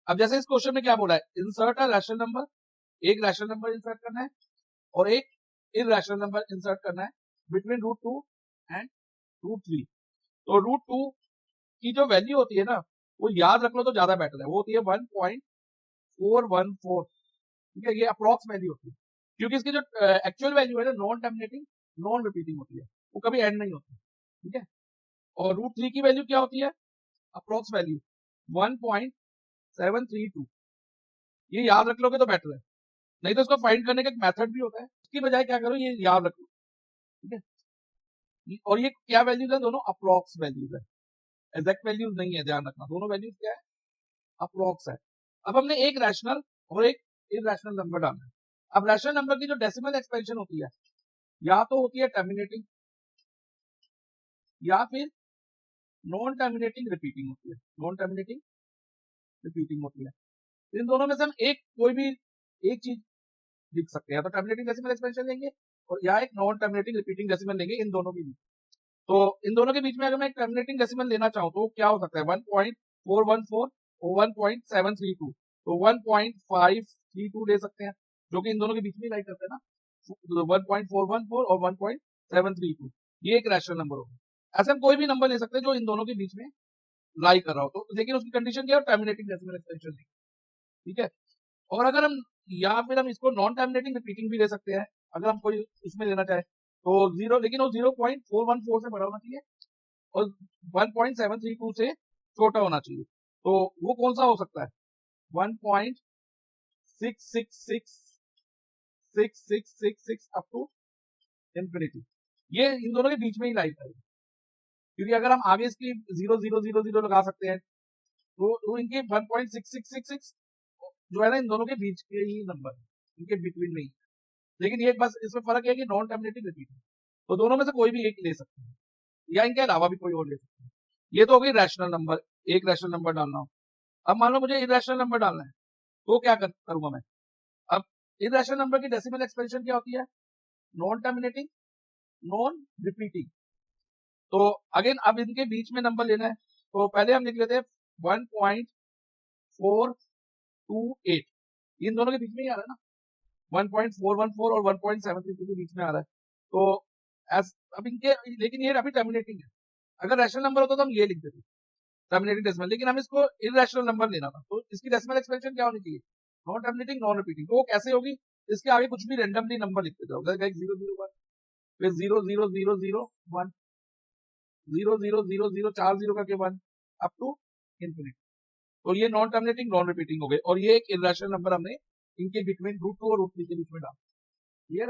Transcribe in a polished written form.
अब जैसे इस क्वेश्चन में क्या बोला है, इंसर्ट अ रैशनल नंबर, एक रैशनल नंबर इंसर्ट करना है और एक इरैशनल नंबर इंसर्ट करना है बिटवीन रूट 2 एंड रूट 3। तो रूट 2 की जो वैल्यू होती है ना, वो याद रख लो तो ज्यादा बेटर है, वो होती है 1.414। ठीक है, ये अप्रोक्स वैल्यू होती है, क्योंकि इसकी जो एक्चुअल वैल्यू है ना, नॉन टर्मिनेटिंग नॉन रिपीटिंग होती है, वो कभी एंड नहीं होती। ठीक है, और रूट 3 की वैल्यू क्या होती है, अप्रोक्स वैल्यू 1.732। ये याद रख लोगे तो बेटर है, नहीं तो इसको फाइंड करने का एक मेथड भी होता है, उसकी बजाय क्या करो, ये याद रख लो। ठीक है, और ये क्या वैल्यूज है, दोनों अप्रोक्स वैल्यूज है, एग्जैक्ट वैल्यूज नहीं है, ध्यान रखना, दोनों वैल्यूज क्या है, अप्रोक्स है। अब हमने एक रैशनल और एक इरैशनल नंबर डालना है। अब रैशनल नंबर की जो डेसिमल एक्सपेंशन होती है, या तो होती है टर्मिनेटिंग या फिर नॉन टर्मिनेटिंग रिपीटिंग होती है, नॉन टर्मिनेटिंग रिपीटिंग होती है। इन दोनों में से हम एक कोई भी एक चीज लिख सकते हैं, तो टर्मिनेटिंग डेसिमल एक्सपेंशन लेंगे और या एक नॉन टर्मिनेटिंग रिपीटिंग डेसिमल लेंगे, इन दोनों के बीच। तो इन दोनों के बीच में अगर मैं एक टर्मिनेटिंग डेसिमल लेना चाहूँ तो क्या हो सकता है, 1.414 और 1.732। तो 1.532 ले सकते हैं, जो कि इन दोनों के बीच में लाइक करते हैं ना, 1.414 और 1.732, ये एक रैशनल नंबर होगा। ऐसे हम कोई भी नंबर ले सकते हैं जो इन दोनों के बीच में लाई कर रहा हो, तो लेकिन उसकी कंडीशन क्या है, टर्मिनेटिंग डेसिमल एक्सपेंशन। ठीक है, और अगर हम या फिर हम इसको नॉन टर्मिनेटिंग रिपीटिंग भी ले सकते हैं, अगर हम कोई इसमें लेना चाहे तो जीरो, लेकिन वो 0.414 से बड़ा होना चाहिए और 1.732 से छोटा होना चाहिए। तो वो कौन सा हो सकता है, 1.66666 अप टू इंफिनिटी, ये इन दोनों के बीच में ही लाई करेगा, क्योंकि अगर हम आगे इसकी 0.0000 लगा सकते हैं तो इनके 1.6666 जो है ना, इन दोनों के बीच के ही नंबर, इनके बिटवीन नहीं। लेकिन ये बस इसमें फर्क है कि नॉन टर्मिनेटिंग रिपीटिंग, तो दोनों में से कोई भी एक ले सकते हैं या इनके अलावा भी कोई और ले सकते हैं। ये तो हो गई रैशनल नंबर, एक रैशनल नंबर डालना हो। अब मान लो मुझे इरैशनल नंबर डालना है, तो क्या करूंगा मैं, अब इरैशनल नंबर की डेसिमल एक्सपेंशन क्या होती है, नॉन टर्मिनेटिंग नॉन रिपीटिंग। तो अगेन अब इनके बीच में नंबर लेना है, तो पहले हम लिख लेते हैं 1.428, इन दोनों के बीच में ही आ रहा है ना, 1.414 और 1.732 के बीच में आ रहा है। तो अब इनके, लेकिन ये अभी टर्मिनेटिंग है, अगर रैशनल नंबर होता तो हम ये लिख देते टर्मिनेटिंग डेसिमल, लेकिन हम इसको इरैशनल नंबर लेना था, तो इसकी डेसिमल एक्सपेंशन क्या होनी चाहिए, नॉन टर्मिनेटिंग नॉन रिपीटिंग। तो वो कैसे होगी, इसके आगे कुछ भी रैंडमली नंबर लिखते जाओ, 001 फिर 00001 00000 4 जीरो करके 1 अप टू इंफिनिटी। तो ये नॉन टर्मिनेटिंग नॉन रिपीटिंग हो गए, और ये एक इरैशनल नंबर हमने इनके बिटवीन रूट 2 और रूट 3 के बीच में डाला। क्लियर है।